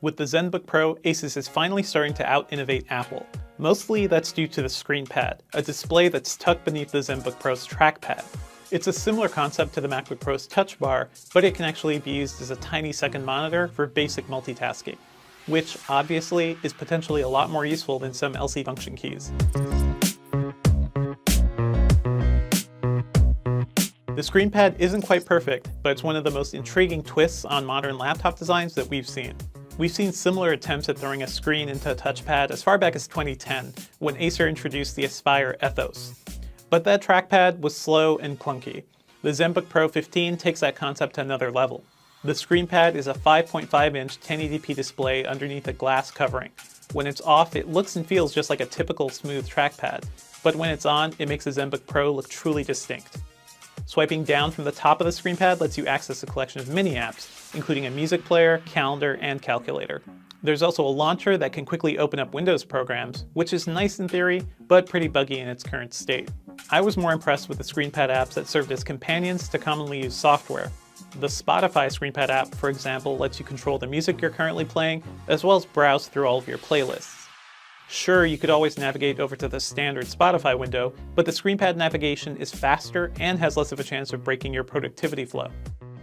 With the ZenBook Pro, ASUS is finally starting to out-innovate Apple. Mostly that's due to the screen pad, a display that's tucked beneath the ZenBook Pro's trackpad. It's a similar concept to the MacBook Pro's Touch Bar, but it can actually be used as a tiny second monitor for basic multitasking, which obviously is potentially a lot more useful than some LC function keys. The screen pad isn't quite perfect, but it's one of the most intriguing twists on modern laptop designs that we've seen. We've seen similar attempts at throwing a screen into a touchpad as far back as 2010, when Acer introduced the Aspire Ethos. But that trackpad was slow and clunky. The ZenBook Pro 15 takes that concept to another level. The screen pad is a 5.5-inch 1080p display underneath a glass covering. When it's off, it looks and feels just like a typical smooth trackpad, but when it's on, it makes the ZenBook Pro look truly distinct. Swiping down from the top of the screen pad lets you access a collection of mini apps, including a music player, calendar, and calculator. There's also a launcher that can quickly open up Windows programs, which is nice in theory, but pretty buggy in its current state. I was more impressed with the screen pad apps that served as companions to commonly used software. The Spotify screen pad app, for example, lets you control the music you're currently playing, as well as browse through all of your playlists. Sure, you could always navigate over to the standard Spotify window, but the screen pad navigation is faster and has less of a chance of breaking your productivity flow.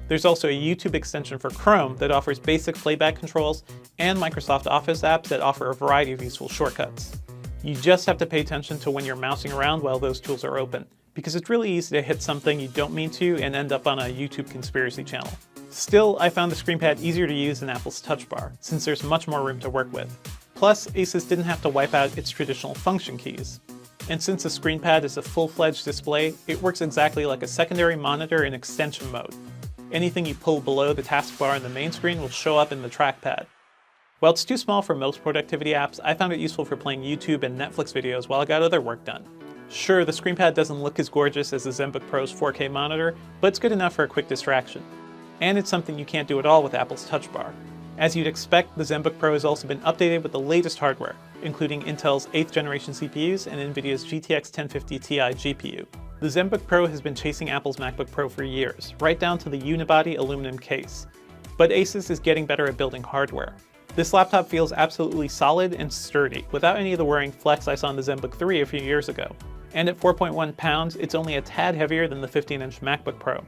There's also a YouTube extension for Chrome that offers basic playback controls and Microsoft Office apps that offer a variety of useful shortcuts. You just have to pay attention to when you're mousing around while those tools are open, because it's really easy to hit something you don't mean to and end up on a YouTube conspiracy channel. Still, I found the screen pad easier to use than Apple's Touch Bar, since there's much more room to work with. Plus, ASUS didn't have to wipe out its traditional function keys. And since the screen pad is a full-fledged display, it works exactly like a secondary monitor in extension mode. Anything you pull below the taskbar on the main screen will show up in the trackpad. While it's too small for most productivity apps, I found it useful for playing YouTube and Netflix videos while I got other work done. Sure, the screen pad doesn't look as gorgeous as the ZenBook Pro's 4K monitor, but it's good enough for a quick distraction. And it's something you can't do at all with Apple's Touch Bar. As you'd expect, the ZenBook Pro has also been updated with the latest hardware, including Intel's 8th generation CPUs and NVIDIA's GTX 1050 Ti GPU. The ZenBook Pro has been chasing Apple's MacBook Pro for years, right down to the unibody aluminum case. But ASUS is getting better at building hardware. This laptop feels absolutely solid and sturdy, without any of the whirring flex I saw on the ZenBook 3 a few years ago. And at 4.1 pounds, it's only a tad heavier than the 15-inch MacBook Pro.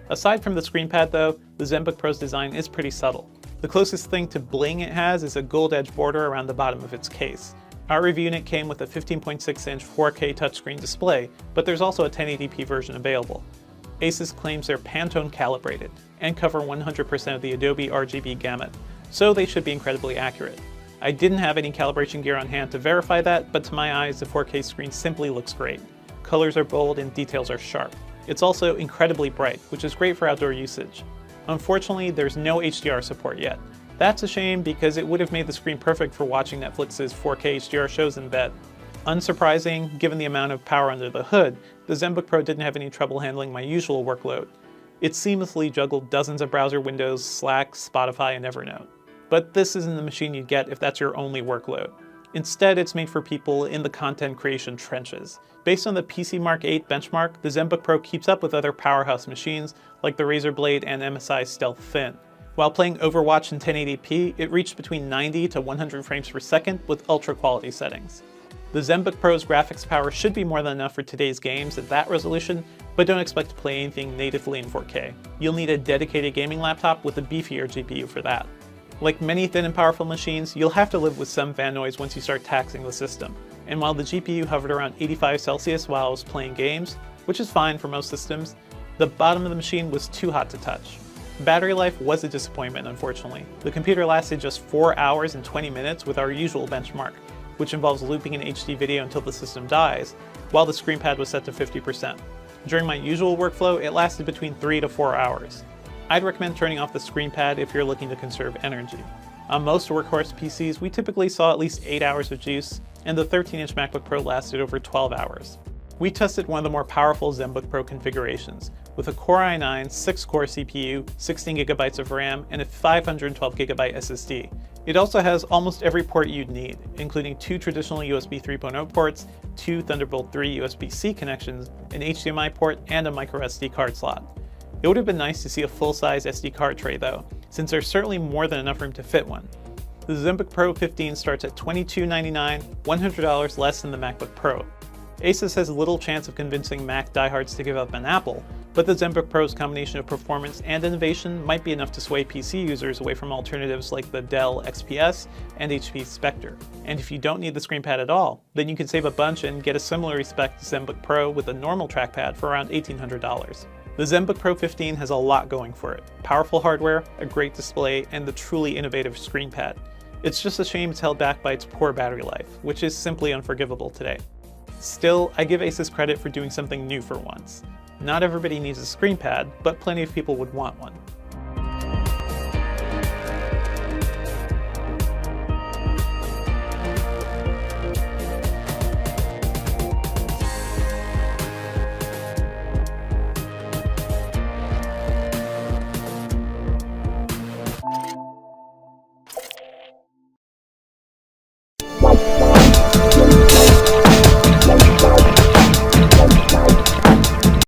Aside from the screen pad though, the ZenBook Pro's design is pretty subtle. The closest thing to bling it has is a gold edge border around the bottom of its case. Our review unit came with a 15.6-inch 4K touchscreen display, but there's also a 1080p version available. ASUS claims they're Pantone calibrated and cover 100% of the Adobe RGB gamut, so they should be incredibly accurate. I didn't have any calibration gear on hand to verify that, but to my eyes the 4K screen simply looks great. Colors are bold and details are sharp. It's also incredibly bright, which is great for outdoor usage. Unfortunately, there's no HDR support yet. That's a shame because it would have made the screen perfect for watching Netflix's 4K HDR shows in bed. Unsurprising, given the amount of power under the hood, the ZenBook Pro didn't have any trouble handling my usual workload. It seamlessly juggled dozens of browser windows, Slack, Spotify, and Evernote. But this isn't the machine you'd get if that's your only workload. Instead, it's made for people in the content creation trenches. Based on the PC Mark 8 benchmark, the ZenBook Pro keeps up with other powerhouse machines like the Razer Blade and MSI Stealth Thin. While playing Overwatch in 1080p, it reached between 90 to 100 frames per second with ultra quality settings. The ZenBook Pro's graphics power should be more than enough for today's games at that resolution, but don't expect to play anything natively in 4K. You'll need a dedicated gaming laptop with a beefier GPU for that. Like many thin and powerful machines, you'll have to live with some fan noise once you start taxing the system. And while the GPU hovered around 85 Celsius while I was playing games, which is fine for most systems, the bottom of the machine was too hot to touch. Battery life was a disappointment, unfortunately. The computer lasted just 4 hours and 20 minutes with our usual benchmark, which involves looping an HD video until the system dies, while the screen pad was set to 50%. During my usual workflow, it lasted between 3 to 4 hours. I'd recommend turning off the screen pad if you're looking to conserve energy. On most workhorse PCs, we typically saw at least 8 hours of juice, and the 13-inch MacBook Pro lasted over 12 hours. We tested one of the more powerful ZenBook Pro configurations, with a Core i9 6-core CPU, 16GB of RAM, and a 512GB SSD. It also has almost every port you'd need, including 2 traditional USB 3.0 ports, 2 Thunderbolt 3 USB-C connections, an HDMI port, and a microSD card slot. It would have been nice to see a full-size SD card tray though, since there's certainly more than enough room to fit one. The ZenBook Pro 15 starts at $2299, $100 less than the MacBook Pro. ASUS has little chance of convincing Mac diehards to give up on Apple, but the ZenBook Pro's combination of performance and innovation might be enough to sway PC users away from alternatives like the Dell XPS and HP Spectre. And if you don't need the screenpad at all, then you can save a bunch and get a similarly spec'd ZenBook Pro with a normal trackpad for around $1,800. The ZenBook Pro 15 has a lot going for it: powerful hardware, a great display, and the truly innovative screenpad. It's just a shame it's held back by its poor battery life, which is simply unforgivable today. Still, I give ASUS credit for doing something new for once. Not everybody needs a screenpad, but plenty of people would want one.